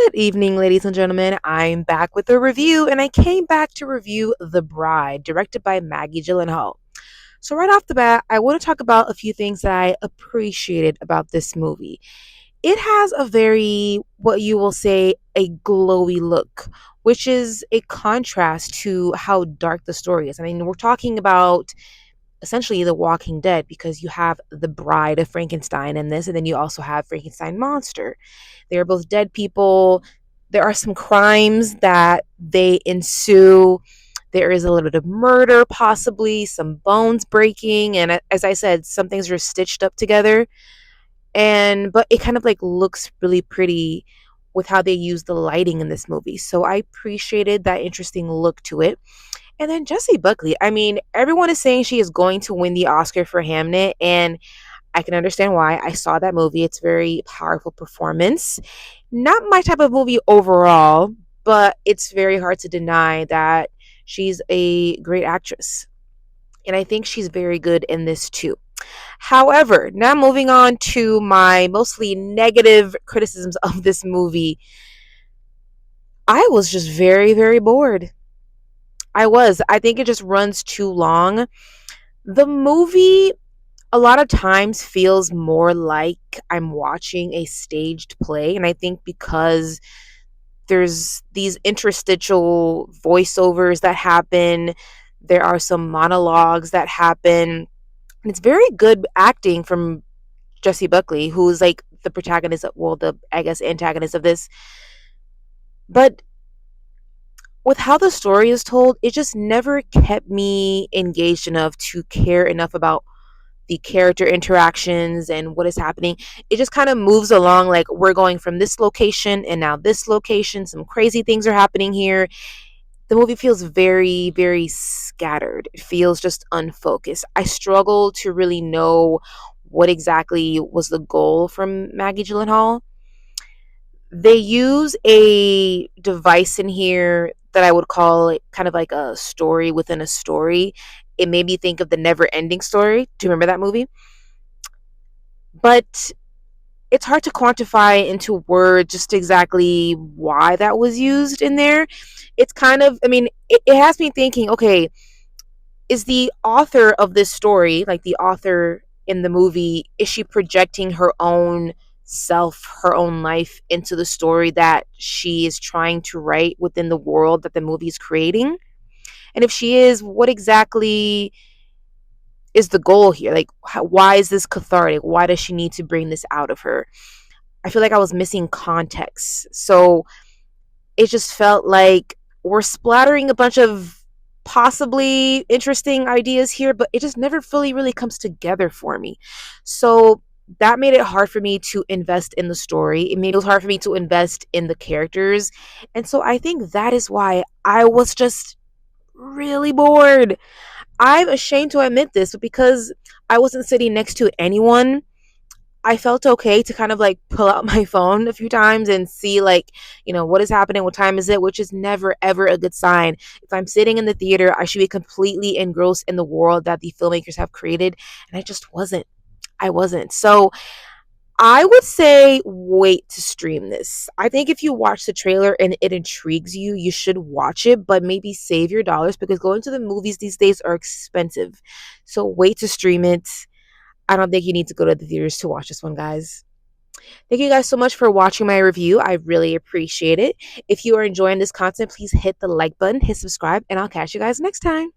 Good evening, ladies and gentlemen. I'm back with a review, and I came back to review The Bride, directed by Maggie Gyllenhaal. So, right off the bat, I want to talk about a few things that I appreciated about this movie. It has a very, what you will say, a glowy look, which is a contrast to how dark the story is. I mean, we're talking about essentially The Walking Dead because you have the bride of Frankenstein in this, and then you also have Frankenstein monster. They are both dead people. There are some crimes that they ensue. There is a little bit of murder, possibly some bones breaking, and as I said, some things are stitched up together. And but it kind of like looks really pretty with how they use the lighting in this movie. So I appreciated that interesting look to it. And then Jessie Buckley, I mean, everyone is saying she is going to win the Oscar for Hamnet, and I can understand why. I saw that movie. It's a very powerful performance. Not my type of movie overall, but it's very hard to deny that she's a great actress. And I think she's very good in this too. However, now moving on to my mostly negative criticisms of this movie, I was just very, very bored. I was. I think it just runs too long. The movie a lot of times feels more like I'm watching a staged play. And I think because there's these interstitial voiceovers that happen, there are some monologues that happen. And it's very good acting from Jessie Buckley, who's like the protagonist, well, the, I guess, antagonist of this. But with how the story is told, it just never kept me engaged enough to care enough about the character interactions and what is happening. It just kind of moves along like we're going from this location and now this location. Some crazy things are happening here. The movie feels very, very scattered. It feels just unfocused. I struggle to really know what exactly was the goal from Maggie Gyllenhaal. They use a device in here that I would call it kind of like a story within a story. It made me think of the Never Ending Story. Do you remember that movie? But it's hard to quantify into words just exactly why that was used in there. It's kind of, I mean, it has me thinking, okay, is the author of this story, like the author in the movie, is she projecting her own self, her own life into the story that she is trying to write within the world that the movie is creating? And if she is, what exactly is the goal here? Like, why is this cathartic? Why does she need to bring this out of her? I feel like I was missing context. So it just felt like we're splattering a bunch of possibly interesting ideas here, but it just never fully really comes together for me. So that made it hard for me to invest in the story. It made it hard for me to invest in the characters. And so I think that is why I was just really bored. I'm ashamed to admit this, but because I wasn't sitting next to anyone, I felt okay to kind of like pull out my phone a few times and see like, what is happening, what time is it, which is never ever a good sign. If I'm sitting in the theater, I should be completely engrossed in the world that the filmmakers have created, and I just wasn't. I wasn't. So I would say wait to stream this. I think if you watch the trailer and it intrigues you, you should watch it, but maybe save your dollars because going to the movies these days are expensive. So wait to stream it. I don't think you need to go to the theaters to watch this one, guys. Thank you guys so much for watching my review. I really appreciate it. If you are enjoying this content, please hit the like button, hit subscribe, and I'll catch you guys next time.